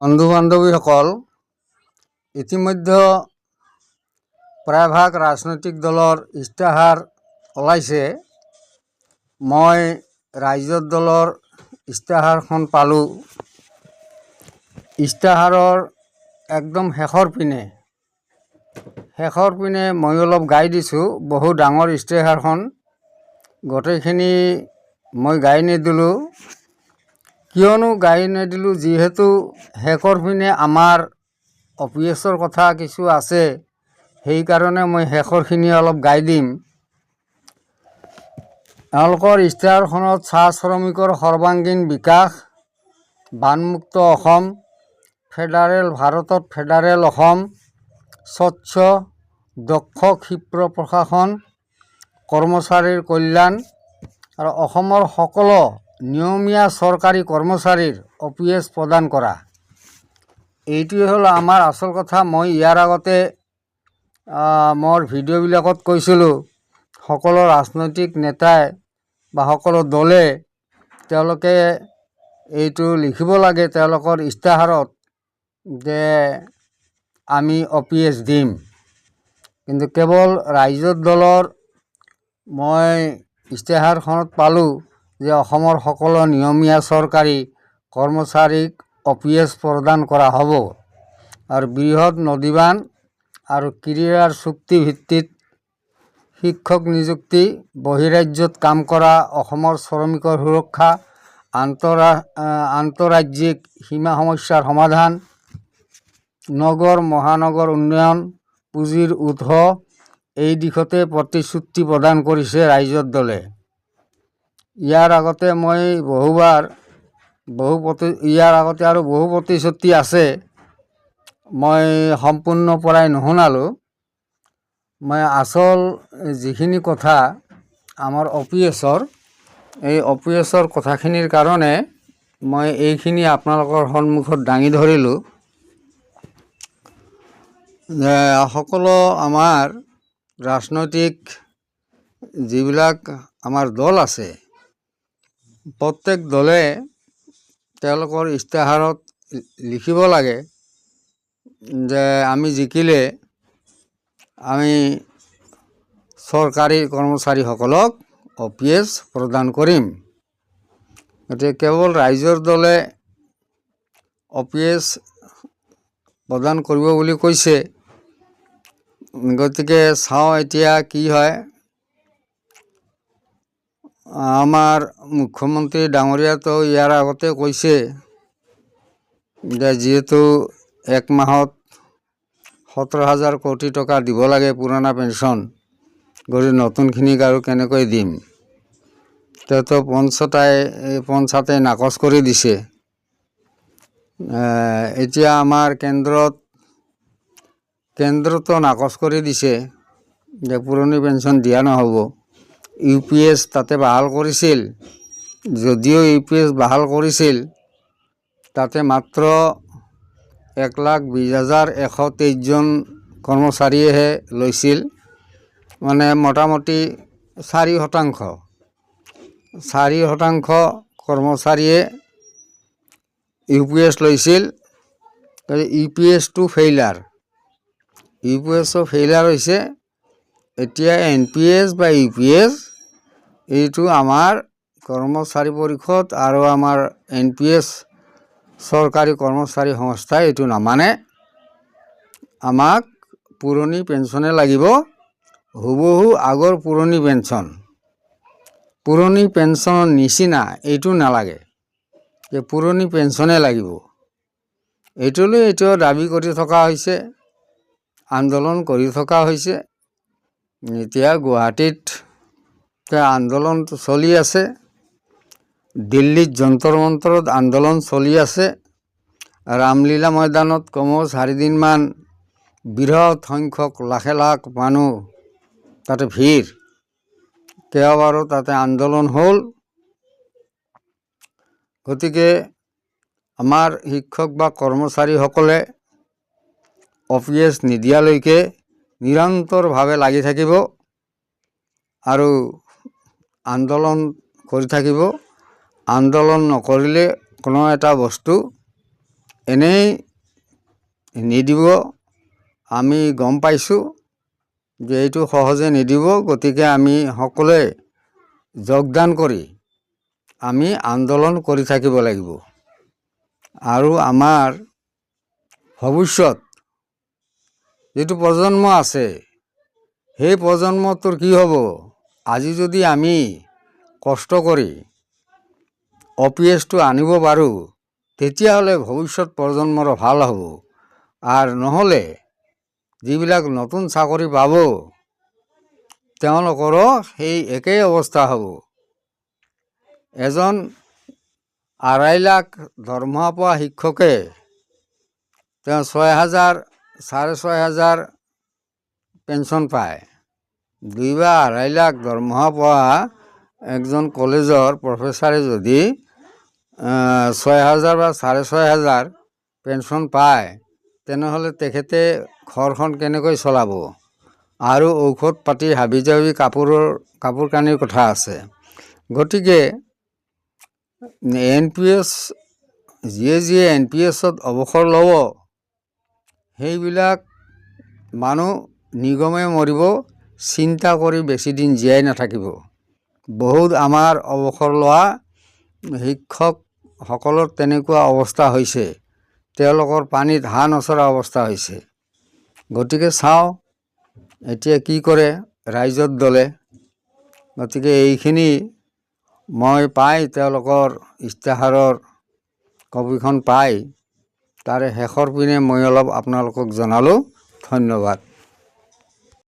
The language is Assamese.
বন্ধু বান্ধৱীসকল, ইতিমধ্যে প্ৰায়ভাগ ৰাজনৈতিক দলৰ ইস্তাহাৰ ওলাইছে। মই ৰাইজৰ দলৰ ইস্তাহাৰখন পালোঁ। ইস্তাহাৰৰ একদম শেষৰ পিনে মই অলপ গাই দিছোঁ। বহু ডাঙৰ ইস্তাহাৰখন গোটেইখিনি মই গাই নিদিলোঁ। কিয়নো গাই নিদিলোঁ, যিহেতু শেষৰ পিনে আমাৰ OPS কথা কিছু আছে, সেইকাৰণে মই শেষৰখিনি অলপ গাই দিম। এওঁলোকৰ ইস্তাহাৰখনত চাহ শ্ৰমিকৰ সৰ্বাংগীন বিকাশ, বানমুক্ত অসম, ভাৰতত ফেডাৰেল অসম, স্বচ্ছ দক্ষ ক্ষীপ্ৰ প্ৰশাসন, কৰ্মচাৰীৰ কল্যাণ আৰু অসমৰ সকলো নিয়মীয়া চৰকাৰী কৰ্মচাৰীৰ OPS প্ৰদান কৰা। এইটোৱে হ'ল আমাৰ আচল কথা। মই ইয়াৰ আগতে মোৰ ভিডিঅ'বিলাকত কৈছিলোঁ, সকলো ৰাজনৈতিক নেতাই বা সকলো দলে তেওঁলোকে এইটো লিখিব লাগে তেওঁলোকৰ ইস্তাহাৰত যে আমি OPS দিম। কিন্তু কেৱল ৰাইজৰ দলৰ মই ইস্তাহাৰখনত পালোঁ যে অসমৰ সকলো নিয়মীয়া চৰকাৰী কৰ্মচাৰীক OPS প্ৰদান কৰা হ'ব আৰু বৃহৎ নদীবান আৰু ক্ৰীড়াৰ চুক্তি ভিত্তিত শিক্ষক নিযুক্তি, বহিৰাজ্যত কাম কৰা অসমৰ শ্ৰমিকৰ সুৰক্ষা, আন্তঃৰাজ্যিক সীমা সমস্যাৰ সমাধান, নগৰ মহানগৰ উন্নয়ন, পুঁজিৰ উৎস, এই দিশতে প্ৰতিশ্ৰুতি প্ৰদান কৰিছে ৰাইজৰ দলে। ইয়াৰ আগতে আৰু বহু প্ৰতিশ্ৰুতি আছে, মই সম্পূৰ্ণ পৰাই নুশুনালোঁ। মই আচল যিখিনি কথা আমাৰ OPSৰ, এই OPSৰ কথাখিনিৰ কাৰণে মই এইখিনি আপোনালোকৰ সন্মুখত দাঙি ধৰিলোঁ। সকলো আমাৰ ৰাজনৈতিক যিবিলাক আমাৰ দল আছে, প্ৰত্যেক দলে তেওঁলোকৰ ইস্তাহাৰত লিখিব লাগে যে আমি জিকিলে আমি চৰকাৰী কৰ্মচাৰীসকলক OPS প্ৰদান কৰিম। গতিকে কেৱল ৰাইজৰ দলে OPS প্ৰদান কৰিব বুলি কৈছে। গতিকে চাওঁ এতিয়া কি হয়। আমাৰ মুখ্যমন্ত্ৰী ডাঙৰীয়াতো ইয়াৰ আগতে কৈছে যে যিহেতু এক মাহত 17,000 কোটি টকা দিব লাগে পুৰণা পেঞ্চন, গতিকে নতুনখিনিক আৰু কেনেকৈ দিম। তেওঁতো পঞ্চায়তে নাকচ কৰি দিছে। এতিয়া আমাৰ কেন্দ্ৰতো নাকচ কৰি দিছে যে পুৰণি পেঞ্চন দিয়া নহ'ব। UPS তাতে বাহাল কৰিছিল, যদিও UPS বাহাল কৰিছিল, তাতে মাত্ৰ 1,20,123 জন কৰ্মচাৰীয়েহে লৈছিল, মানে মোটামুটি 4% কৰ্মচাৰীয়ে UPS লৈছিল। UPSটো ফেইলাৰ হৈছে। এতিয়া NPS বা UPS এইটো আমাৰ কৰ্মচাৰী পৰিষদ আৰু আমাৰ NPS চৰকাৰী কৰ্মচাৰী সংস্থাই এইটো নামানে। আমাক পুৰণি পেঞ্চনে লাগিব, হুবহু আগৰ পুৰণি পেঞ্চনৰ নিচিনা এইটো নালাগে যে পুৰণি পেঞ্চনে লাগিব। এইটোলৈ এতিয়াও দাবী কৰি থকা হৈছে, আন্দোলন কৰি থকা হৈছে। এতিয়া গুৱাহাটীত আন্দোলন চলি আছে, দিল্লীত যন্তৰ মন্তৰত আন্দোলন চলি আছে, ৰামলীলা ময়দানত কমেও 4 দিনমান বৃহৎ সংখ্যক লাখ মানুহ তাতে ভিৰ, কেইবাৰো তাতে আন্দোলন হ'ল। গতিকে আমাৰ শিক্ষক বা কৰ্মচাৰীসকলে OPS নিদিয়ালৈকে নিৰন্তৰভাৱে লাগি থাকিব আৰু আন্দোলন কৰি থাকিব। আন্দোলন নকৰিলে কোনো এটা বস্তু এনেই নিদিব, আমি গম পাইছোঁ যে এইটো সহজে নিদিব। গতিকে আমি সকলোৱে যোগদান কৰি আমি আন্দোলন কৰি থাকিব লাগিব। আৰু আমাৰ ভৱিষ্যত যিটো প্ৰজন্ম আছে, সেই প্ৰজন্মটোৰ কি হ'ব? আজি যদি আমি কষ্ট কৰি OPS টো আনিব পাৰোঁ, তেতিয়াহ'লে ভৱিষ্যত প্ৰজন্মৰ ভাল হ'ব। আৰু নহ'লে যিবিলাক নতুন চাকৰি পাব, তেওঁলোকৰো সেই একেই অৱস্থা হ'ব। এজন 2.5 লাখ দৰমহা পোৱা শিক্ষকে তেওঁ 6,000 6,500 পেঞ্চন পায়। 2 বা 2.5 লাখ দৰমহা পোৱা একজন কলেজৰ প্ৰফেচাৰে যদি 6,000 বা 6,500 পেঞ্চন পায়, তেনেহ'লে তেখেতে ঘৰখন কেনেকৈ চলাব? আৰু ঔষধ পাতি হাবি জাবি কাপোৰ কানিৰ কথা আছে। গতিকে NPS যিয়ে NPSত অৱসৰ ল'ব, সেইবিলাক মানুহ নিগমে মৰিব, চিন্তা কৰি বেছি দিন জীয়াই নাথাকিব। বহুত আমাৰ অৱসৰ লোৱা শিক্ষকসকলৰ তেনেকুৱা অৱস্থা হৈছে, তেওঁলোকৰ পানীত হাঁহ নচৰা অৱস্থা হৈছে। গতিকে চাওঁ এতিয়া কি কৰে ৰাইজৰ দলে। গতিকে এইখিনি মই পাই তেওঁলোকৰ ইস্তাহাৰৰ কপিখন পাই তাৰে শেষৰ পিনে মই অলপ আপোনালোকক জনালোঁ। ধন্যবাদ।